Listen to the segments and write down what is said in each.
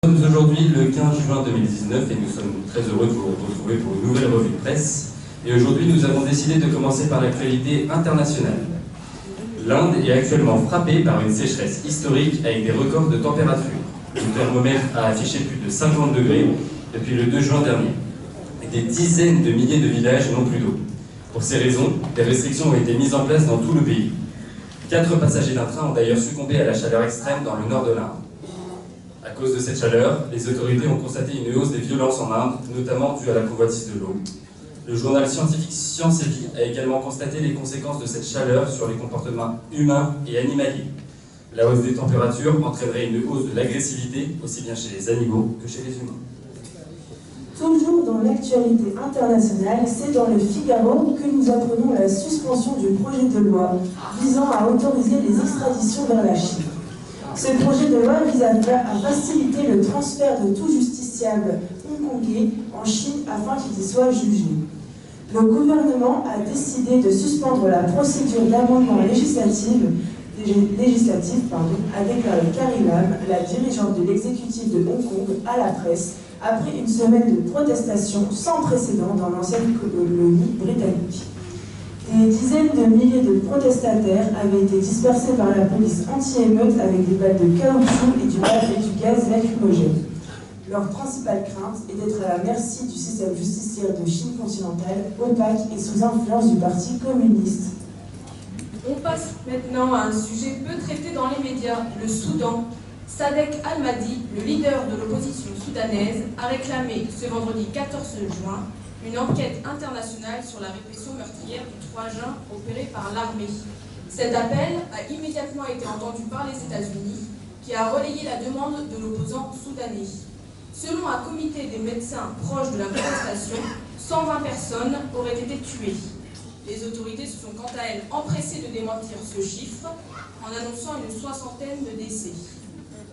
Nous sommes aujourd'hui le 15 juin 2019 et nous sommes très heureux de vous retrouver pour une nouvelle revue de presse. Et aujourd'hui, nous avons décidé de commencer par l'actualité internationale. L'Inde est actuellement frappée par une sécheresse historique avec des records de température. Le thermomètre a affiché plus de 50 degrés depuis le 2 juin dernier. Et des dizaines de milliers de villages n'ont plus d'eau. Pour ces raisons, des restrictions ont été mises en place dans tout le pays. 4 passagers d'un train ont d'ailleurs succombé à la chaleur extrême dans le nord de l'Inde. À cause de cette chaleur, les autorités ont constaté une hausse des violences en Inde, notamment due à la convoitise de l'eau. Le journal scientifique Science et Vie a également constaté les conséquences de cette chaleur sur les comportements humains et animaliers. La hausse des températures entraînerait une hausse de l'agressivité, aussi bien chez les animaux que chez les humains. Toujours dans l'actualité internationale, c'est dans le Figaro que nous apprenons la suspension du projet de loi visant à autoriser les extraditions vers la Chine. Ce projet de loi vise à faciliter le transfert de tout justiciable hongkongais en Chine afin qu'il y soit jugé. Le gouvernement a décidé de suspendre la procédure d'amendement législatif, a déclaré Carrie Lam, la dirigeante de l'exécutif de Hong Kong, à la presse, après une semaine de protestations sans précédent dans l'ancienne colonie britannique. Des dizaines de milliers de protestataires avaient été dispersés par la police anti-émeute avec des balles de caoutchouc et du gaz lacrymogène. Leur principale crainte est d'être à la merci du système justiciaire de Chine continentale, opaque et sous influence du Parti communiste. On passe maintenant à un sujet peu traité dans les médias, le Soudan. Sadek Al-Mahdi, le leader de l'opposition soudanaise, a réclamé ce vendredi 14 juin une enquête internationale sur la répression meurtrière du 3 juin opérée par l'armée. Cet appel a immédiatement été entendu par les États-Unis, qui a relayé la demande de l'opposant soudanais. Selon un comité des médecins proches de la manifestation, 120 personnes auraient été tuées. Les autorités se sont quant à elles empressées de démentir ce chiffre en annonçant une 60aine de décès.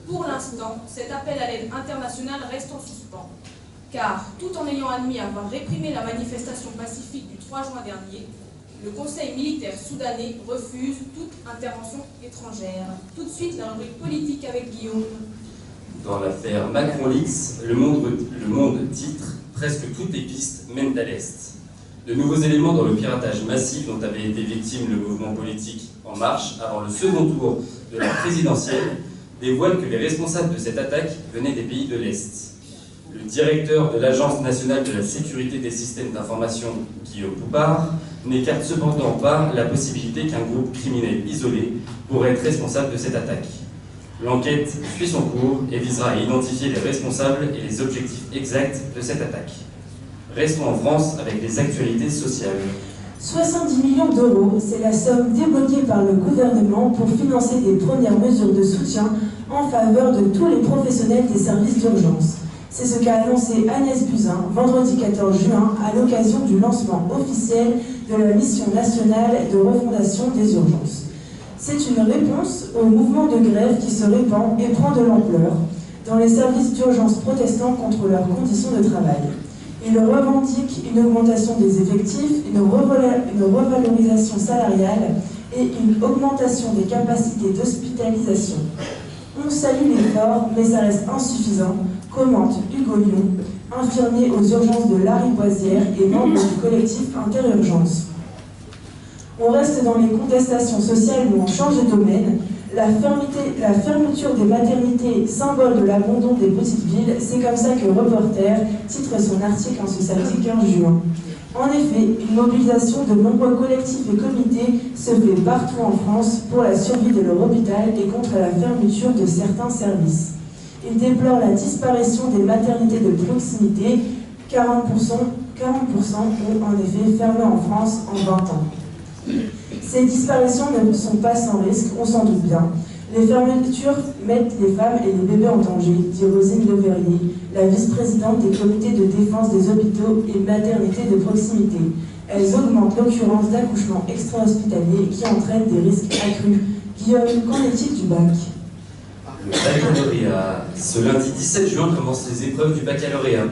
Pour l'instant, cet appel à l'aide internationale reste en suspens, car tout en ayant admis avoir réprimé la manifestation pacifique du 3 juin dernier, le Conseil militaire soudanais refuse toute intervention étrangère. Tout de suite, la rubrique politique avec Guillaume. Dans l'affaire Macron-Lix, le Monde titre « Presque toutes les pistes mènent à l'Est ». De nouveaux éléments dans le piratage massif dont avait été victime le mouvement politique En Marche avant le second tour de la présidentielle dévoilent que les responsables de cette attaque venaient des pays de l'Est. Le directeur de l'Agence nationale de la sécurité des systèmes d'information, Guillaume Poupard, n'écarte cependant pas la possibilité qu'un groupe criminel isolé pourrait être responsable de cette attaque. L'enquête suit son cours et visera à identifier les responsables et les objectifs exacts de cette attaque. Restons en France avec les actualités sociales. 70 millions d'euros, c'est la somme débloquée par le gouvernement pour financer des premières mesures de soutien en faveur de tous les professionnels des services d'urgence. C'est ce qu'a annoncé Agnès Buzyn vendredi 14 juin à l'occasion du lancement officiel de la mission nationale de refondation des urgences. C'est une réponse au mouvement de grève qui se répand et prend de l'ampleur dans les services d'urgence protestant contre leurs conditions de travail. Il revendique une augmentation des effectifs, une revalorisation salariale et une augmentation des capacités d'hospitalisation. On salue l'effort, mais ça reste insuffisant, commente Hugo Lyon, infirmier aux urgences de Lariboisière et membre du collectif Interurgence. On reste dans les contestations sociales, mais on change de domaine. La fermeture des maternités, symbole de l'abandon des petites villes, c'est comme ça que Reporter titre son article en ce samedi 15 juin. En effet, une mobilisation de nombreux collectifs et comités se fait partout en France pour la survie de leur hôpital et contre la fermeture de certains services. Ils déplorent la disparition des maternités de proximité, 40% ont en effet fermé en France en 20 ans. Ces disparitions ne sont pas sans risque, on s'en doute bien. Les fermetures mettent les femmes et les bébés en danger, dit Rosine Leverrier, la vice-présidente des comités de défense des hôpitaux et maternités de proximité. Elles augmentent l'occurrence d'accouchements extra-hospitaliers qui entraînent des risques accrus. Guillaume, qu'en est-il du bac ? Le baccalauréat. Ce lundi 17 juin commencent les épreuves du baccalauréat.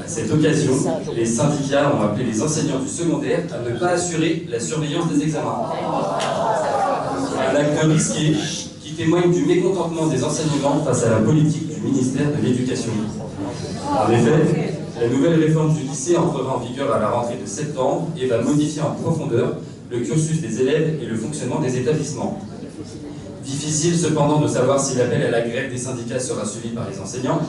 À cette occasion, les syndicats ont appelé les enseignants du secondaire à ne pas assurer la surveillance des examens. Un acte risqué qui témoigne du mécontentement des enseignants face à la politique du ministère de l'Éducation. En effet, la nouvelle réforme du lycée entrera en vigueur à la rentrée de septembre et va modifier en profondeur le cursus des élèves et le fonctionnement des établissements. Difficile cependant de savoir si l'appel à la grève des syndicats sera suivi par les enseignants,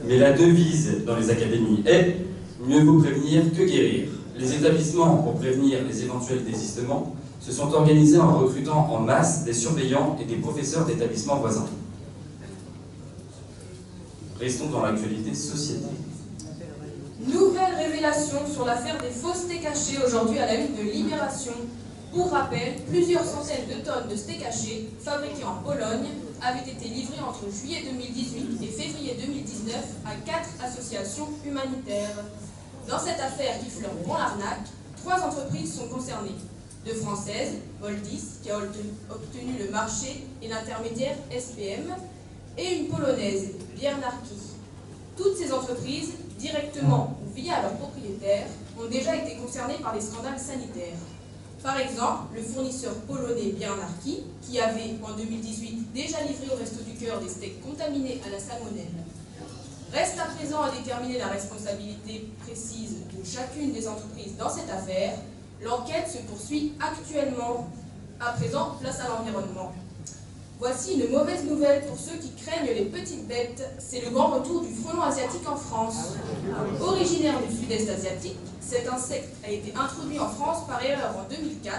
mais la devise dans les académies est « mieux vaut prévenir que guérir ». Les établissements, pour prévenir les éventuels désistements, se sont organisés en recrutant en masse des surveillants et des professeurs d'établissements voisins. Restons dans l'actualité société. Nouvelle révélation sur l'affaire des faux steaks hachés aujourd'hui à la une de Libération. Pour rappel, plusieurs centaines de tonnes de steaks hachés fabriqués en Pologne avaient été livrés entre juillet 2018 et février 2019 à 4 associations humanitaires. Dans cette affaire qui fleure bon l'arnaque, 3 entreprises sont concernées. 2 françaises, Moldis, qui a obtenu le marché et l'intermédiaire SPM, et une polonaise, Biernarki. Toutes ces entreprises, directement ou via leurs propriétaires, ont déjà été concernées par les scandales sanitaires. Par exemple, le fournisseur polonais Biernarki, qui avait en 2018 déjà livré au Resto du Cœur des steaks contaminés à la salmonelle. Reste à présent à déterminer la responsabilité précise de chacune des entreprises dans cette affaire. L'enquête se poursuit actuellement. À présent, place à l'environnement. Voici une mauvaise nouvelle pour ceux qui craignent les petites bêtes. C'est le grand retour du frelon asiatique en France. Originaire du sud-est asiatique, cet insecte a été introduit en France par erreur en 2004,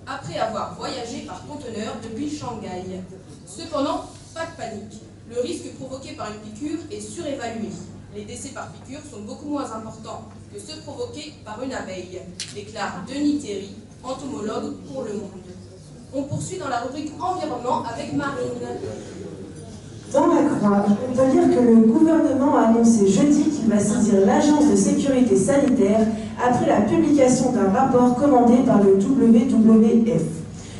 après avoir voyagé par conteneur depuis Shanghai. Cependant, pas de panique. Le risque provoqué par une piqûre est surévalué. Les décès par piqûre sont beaucoup moins importants que ceux provoqués par une abeille, déclare Denis Théry, entomologue pour Le Monde. On poursuit dans la rubrique environnement avec Marine. Dans la Croix, on peut lire que le gouvernement a annoncé jeudi qu'il va saisir l'Agence de sécurité sanitaire après la publication d'un rapport commandé par le WWF.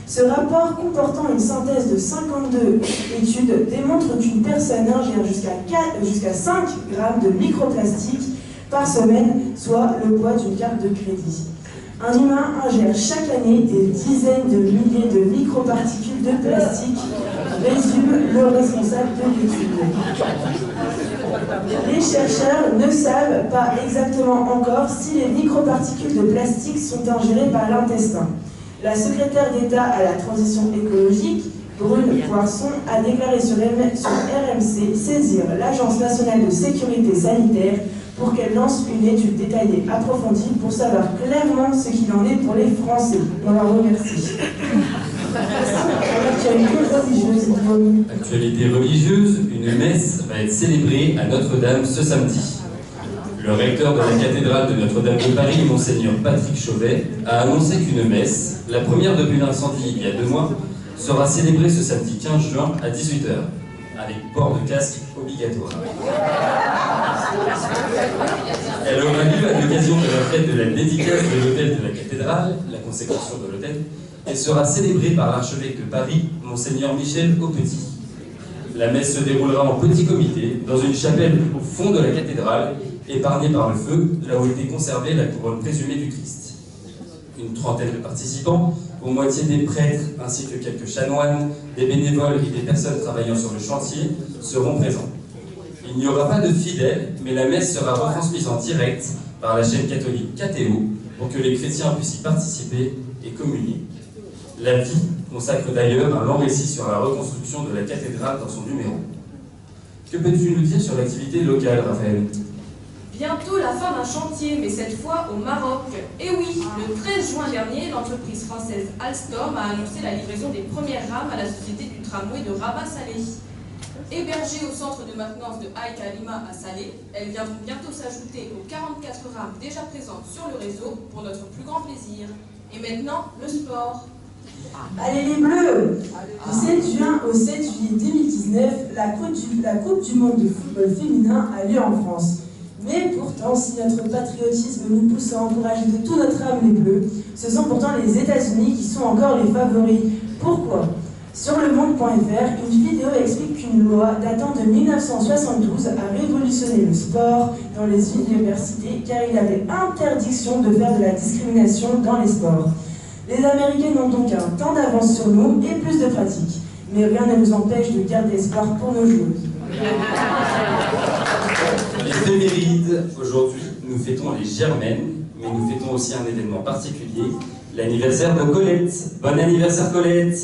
Ce rapport, comportant une synthèse de 52 études, démontre qu'une personne ingère jusqu'à 5 grammes de microplastique par semaine, soit le poids d'une carte de crédit. Un humain ingère chaque année des dizaines de milliers de microparticules de plastique, résume le responsable de l'étude. Les chercheurs ne savent pas exactement encore si les microparticules de plastique sont ingérées par l'intestin. La secrétaire d'État à la transition écologique, Brune Poisson, a déclaré sur RMC saisir l'Agence nationale de sécurité sanitaire pour qu'elle lance une étude détaillée approfondie pour savoir clairement ce qu'il en est pour les Français. On leur remercie. Actualité religieuse, une messe va être célébrée à Notre-Dame ce samedi. Le recteur de la cathédrale de Notre-Dame de Paris, Monseigneur Patrick Chauvet, a annoncé qu'une messe, la première depuis l'incendie il y a 2 mois, sera célébrée ce samedi 15 juin à 18h, avec port de casque obligatoire. Elle aura lieu à l'occasion de la fête de la dédicace de l'hôtel de la cathédrale, la consécration de l'hôtel, et sera célébrée par l'archevêque de Paris, Monseigneur Michel Aupetit. La messe se déroulera en petit comité, dans une chapelle au fond de la cathédrale, épargnée par le feu, là où était conservée la couronne présumée du Christ. Une trentaine de participants, pour moitié des prêtres ainsi que quelques chanoines, des bénévoles et des personnes travaillant sur le chantier, seront présents. Il n'y aura pas de fidèles, mais la messe sera retransmise en direct par la chaîne catholique KTO pour que les chrétiens puissent y participer et communier. La Vie consacre d'ailleurs un long récit sur la reconstruction de la cathédrale dans son numéro. Que peux-tu nous dire sur l'activité locale, Raphaël ? Bientôt la fin d'un chantier, mais cette fois au Maroc. Et oui, le 13 juin dernier, l'entreprise française Alstom a annoncé la livraison des premières rames à la société du tramway de Rabat-Salé. Hébergées au centre de maintenance de Aïk Alima à Salé, elles viendront bientôt s'ajouter aux 44 rames déjà présentes sur le réseau pour notre plus grand plaisir. Et maintenant, le sport. Allez les Bleus! Du 7 juin au 7 juillet 2019, la Coupe du monde de football féminin a lieu en France. Mais pourtant, si notre patriotisme nous pousse à encourager de toute notre âme les Bleus, ce sont pourtant les États-Unis qui sont encore les favoris. Pourquoi ? Sur lemonde.fr, une vidéo explique qu'une loi datant de 1972 a révolutionné le sport dans les universités car il y avait interdiction de faire de la discrimination dans les sports. Les Américains ont donc un temps d'avance sur nous et plus de pratique. Mais rien ne nous empêche de garder espoir pour nos joueuses. Les Fémérides, aujourd'hui, nous fêtons les Germaines, mais nous fêtons aussi un événement particulier, l'anniversaire de Colette. Bon anniversaire Colette!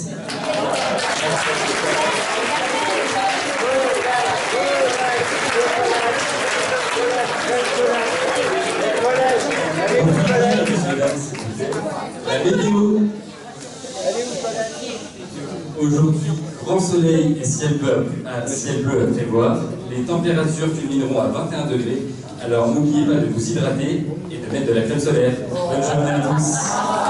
La météo. Aujourd'hui, grand soleil et ciel bleu à prévoir. Les températures culmineront à 21 degrés. Alors n'oubliez pas de vous hydrater et de mettre de la crème solaire. Bonne journée à tous.